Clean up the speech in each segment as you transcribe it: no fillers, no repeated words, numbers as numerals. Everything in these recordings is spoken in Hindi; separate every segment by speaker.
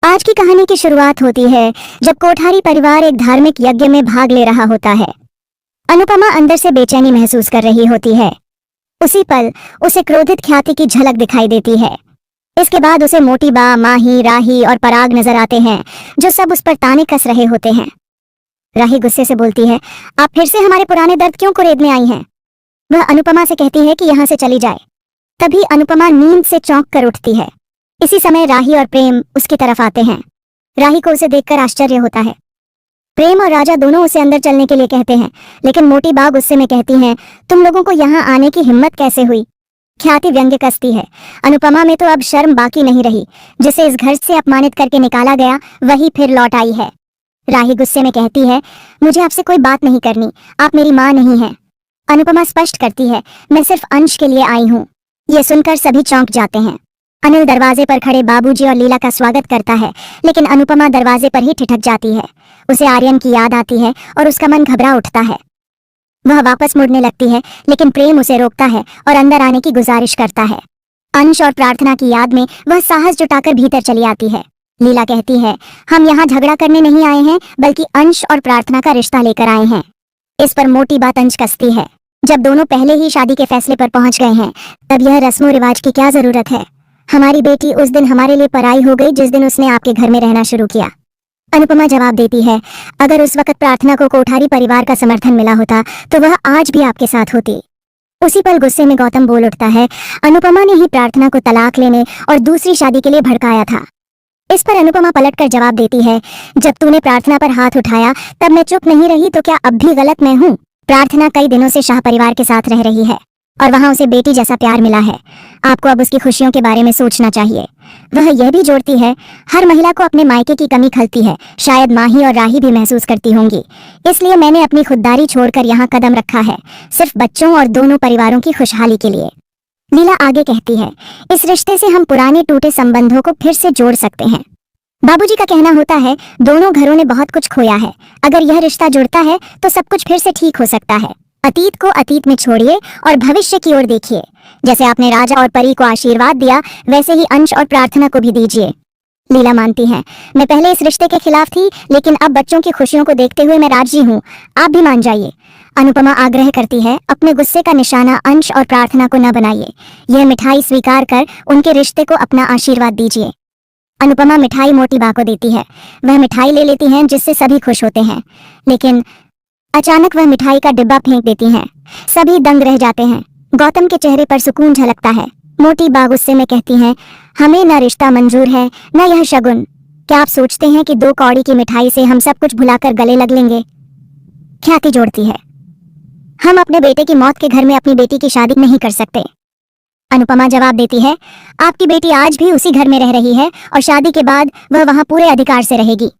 Speaker 1: आज की कहानी की शुरुआत होती है जब कोठारी परिवार एक धार्मिक यज्ञ में भाग ले रहा होता है। अनुपमा अंदर से बेचैनी महसूस कर रही होती है। उसी पल उसे क्रोधित ख्याति की झलक दिखाई देती है। इसके बाद उसे मोटी बा, माही, राही और पराग नजर आते हैं जो सब उस पर ताने कस रहे होते हैं। राही गुस्से से बोलती है, आप फिर से हमारे पुराने दर्द क्यों कुरेदने आई हैं? वह अनुपमा से कहती है कि यहाँ से चली जाए। तभी अनुपमा नींद से चौंक कर उठती है। इसी समय राही और प्रेम उसकी तरफ आते हैं। राही को उसे देखकर आश्चर्य होता है। प्रेम और राजा दोनों उसे अंदर चलने के लिए कहते हैं, लेकिन मोटी बा गुस्से में कहती हैं, तुम लोगों को यहाँ आने की हिम्मत कैसे हुई? ख्याति व्यंग्य कसती है। अनुपमा में तो अब शर्म बाकी नहीं रही। जिसे इस घर से अपमानित करके निकाला गया वही फिर लौट आई है। राही गुस्से में कहती है, मुझे आपसे कोई बात नहीं करनी, आप मेरी माँ नहीं हैं। अनुपमा स्पष्ट करती है, मैं सिर्फ अंश के लिए आई हूँ। ये सुनकर सभी चौंक जाते हैं। अनिल दरवाजे पर खड़े बाबूजी और लीला का स्वागत करता है, लेकिन अनुपमा दरवाजे पर ही ठिठक जाती है। उसे आर्यन की याद आती है और उसका मन घबरा उठता है। वह वापस मुड़ने लगती है, लेकिन प्रेम उसे रोकता है और अंदर आने की गुजारिश करता है। अंश और प्रार्थना की याद में वह साहस जुटाकर भीतर चली आती है। लीला कहती है, हम यहाँ झगड़ा करने नहीं आए हैं, बल्कि अंश और प्रार्थना का रिश्ता लेकर आए हैं। इस पर मोटी बात अंश कसती है, जब दोनों पहले ही शादी के फैसले पर पहुंच गए हैं, तब यह रस्मों रिवाज की क्या जरूरत है? हमारी बेटी उस दिन हमारे लिए पराई हो गई जिस दिन उसने आपके घर में रहना शुरू किया। अनुपमा जवाब देती है, अगर उस वक्त प्रार्थना को कोठारी परिवार का समर्थन मिला होता तो वह आज भी आपके साथ होती। उसी पल गुस्से में गौतम बोल उठता है, अनुपमा ने ही प्रार्थना को तलाक लेने और दूसरी शादी के लिए भड़काया था। इस पर अनुपमा पलटकर जवाब देती है, जब तूने प्रार्थना पर हाथ उठाया तब मैं चुप नहीं रही, तो क्या अब भी गलत मैं हूँ? प्रार्थना कई दिनों से शाह परिवार के साथ रह रही है और वहां उसे बेटी जैसा प्यार मिला है। आपको अब उसकी खुशियों के बारे में सोचना चाहिए। वह यह भी जोड़ती है, हर महिला को अपने मायके की कमी खलती है, शायद माही और राही भी महसूस करती होंगी। इसलिए मैंने अपनी खुददारी छोड़कर यहाँ कदम रखा है, सिर्फ बच्चों और दोनों परिवारों की खुशहाली के लिए। लीला आगे कहती है, इस रिश्ते से हम पुराने टूटे संबंधों को फिर से जोड़ सकते हैं। बाबूजी का कहना होता है, दोनों घरों ने बहुत कुछ खोया है, अगर यह रिश्ता जुड़ता है तो सब कुछ फिर से ठीक हो सकता है। अतीत को अतीत में छोड़िए और भविष्य की ओर देखिए। जैसे आपने राजा और परी को आशीर्वाद दिया, वैसे ही अंश और प्रार्थना को भी दीजिए। लीला मानती है, मैं पहले इस रिश्ते के खिलाफ थी, लेकिन अब बच्चों की खुशियों को देखते हुए मैं राजी हूँ। आप भी मान जाइए। अनुपमा आग्रह करती है, अपने गुस्से का निशाना अंश और प्रार्थना को न बनाइए। यह मिठाई स्वीकार कर उनके रिश्ते को अपना आशीर्वाद दीजिए। अनुपमा मिठाई मोटी बा को देती है। वह मिठाई ले लेती हैं, जिससे सभी खुश होते हैं, लेकिन अचानक वह मिठाई का डिब्बा फेंक देती हैं। सभी दंग रह जाते हैं। गौतम के चेहरे पर सुकून झलकता है। मोटी बा गुस्से में कहती हैं, हमें न रिश्ता मंजूर है न यह शगुन। क्या आप सोचते हैं कि 2 कौड़ी की मिठाई से हम सब कुछ भुलाकर गले लग लेंगे? ख्याति जोड़ती है, हम अपने बेटे की मौत के घर में अपनी बेटी की शादी नहीं कर सकते। अनुपमा जवाब देती है, आपकी बेटी आज भी उसी घर में रह रही है और शादी के बाद वह वहां पूरे अधिकार से रहेगी।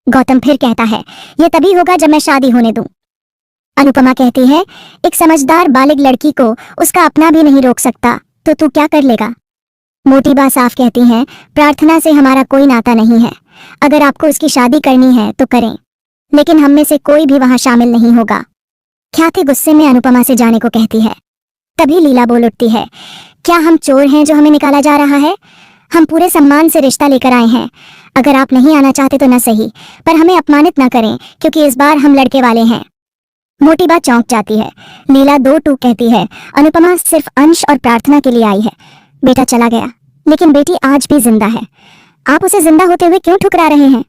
Speaker 1: गौतम फिर कहता है, यह तभी होगा जब मैं शादी होने दूं। अनुपमा कहती है, एक समझदार बालिग लड़की को उसका अपना भी नहीं रोक सकता, तो तू क्या कर लेगा? मोटी बा साफ कहती हैं, प्रार्थना से हमारा कोई नाता नहीं है। अगर आपको उसकी शादी करनी है तो करें, लेकिन हम में से कोई भी वहां शामिल नहीं होगा। ख्याति गुस्से में अनुपमा से जाने को कहती है। तभी लीला बोल उठती है, क्या हम चोर हैं जो हमें निकाला जा रहा है? हम पूरे सम्मान से रिश्ता लेकर आए हैं। अगर आप नहीं आना चाहते तो न सही, पर हमें अपमानित न करें, क्योंकि इस बार हम लड़के वाले हैं। मोटी बात चौंक जाती है। लीला 2 टूक कहती है, अनुपमा सिर्फ अंश और प्रार्थना के लिए आई है। बेटा चला गया, लेकिन बेटी आज भी जिंदा है। आप उसे जिंदा होते हुए क्यों ठुकरा रहे हैं?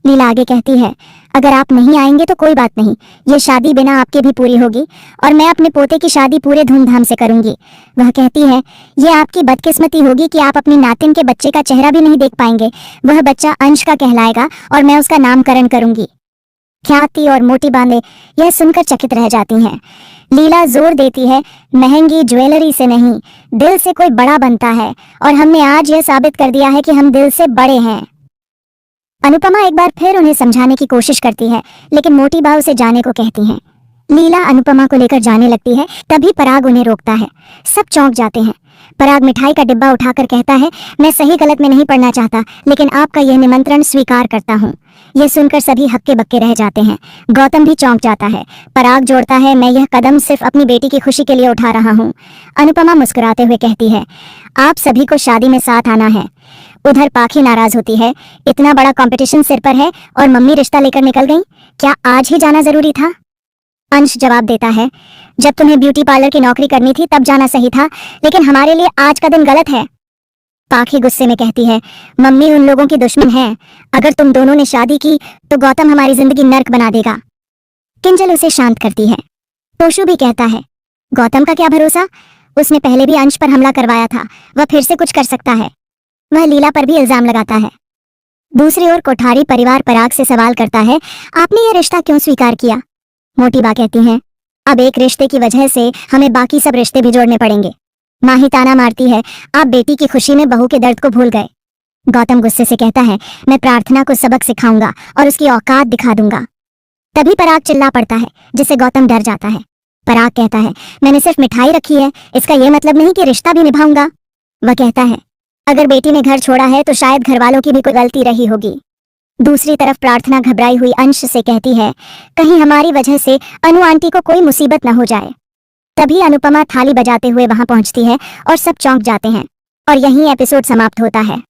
Speaker 1: लीला आगे कहती है, अगर आप नहीं आएंगे तो कोई बात नहीं, ये शादी बिना आपके भी पूरी होगी और मैं अपने पोते की शादी पूरे धूमधाम से करूंगी। वह कहती है, ये आपकी बदकिस्मती होगी कि आप अपनी नातिन के बच्चे का चेहरा भी नहीं देख पाएंगे। वह बच्चा अंश का कहलाएगा और मैं उसका नामकरण करूंगी। ख्याति और मोटी बांधे यह सुनकर चकित रह जाती हैं। लीला जोर देती है, महंगी ज्वेलरी से नहीं, दिल से कोई बड़ा बनता है और हमने आज यह साबित कर दिया है कि हम दिल से बड़े हैं। अनुपमा एक बार फिर उन्हें समझाने की कोशिश करती है, लेकिन मोटी बा उसे जाने को कहती हैं। लीला अनुपमा को लेकर जाने लगती है, तभी पराग उन्हें रोकता है। सब चौंक जाते हैं। पराग मिठाई का डिब्बा उठाकर कहता है, मैं सही गलत में नहीं पड़ना चाहता, लेकिन आपका यह निमंत्रण स्वीकार करता हूँ। यह सुनकर सभी हक्के बक्के रह जाते हैं। गौतम भी चौंक जाता है। पराग जोड़ता है, मैं यह कदम सिर्फ अपनी बेटी की खुशी के लिए उठा रहा हूँ। अनुपमा मुस्कुराते हुए कहती है, आप सभी को शादी में साथ आना है। उधर पाखी नाराज होती है, इतना बड़ा कंपटीशन सिर पर है और मम्मी रिश्ता लेकर निकल गई, क्या आज ही जाना जरूरी था? अंश जवाब देता है, जब तुम्हें ब्यूटी पार्लर की नौकरी करनी थी तब जाना सही था, लेकिन हमारे लिए आज का दिन गलत है। पाखी गुस्से में कहती है, मम्मी उन लोगों की दुश्मन है, अगर तुम दोनों ने शादी की तो गौतम हमारी जिंदगी नर्क बना देगा। किंजल उसे शांत करती है। तोशु भी कहता है, गौतम का क्या भरोसा, उसने पहले भी अंश पर हमला करवाया था, वह फिर से कुछ कर सकता है। वह लीला पर भी इल्जाम लगाता है। दूसरी ओर कोठारी परिवार पराग से सवाल करता है, आपने यह रिश्ता क्यों स्वीकार किया? मोटी बा कहती हैं, अब एक रिश्ते की वजह से हमें बाकी सब रिश्ते भी जोड़ने पड़ेंगे। माही ताना मारती है, आप बेटी की खुशी में बहू के दर्द को भूल गए। गौतम गुस्से से कहता है, मैं प्रार्थना को सबक सिखाऊंगा और उसकी औकात दिखा दूंगा। तभी पराग चिल्ला पड़ता है, जिससे गौतम डर जाता है। पराग कहता है, मैंने सिर्फ मिठाई रखी है, इसका यह मतलब नहीं कि रिश्ता भी निभाऊंगा। वह कहता है, अगर बेटी ने घर छोड़ा है तो शायद घर वालों की भी कोई गलती रही होगी। दूसरी तरफ प्रार्थना घबराई हुई अंश से कहती है, कहीं हमारी वजह से अनु आंटी को कोई मुसीबत न हो जाए। तभी अनुपमा थाली बजाते हुए वहां पहुंचती है और सब चौंक जाते हैं और यहीं एपिसोड समाप्त होता है।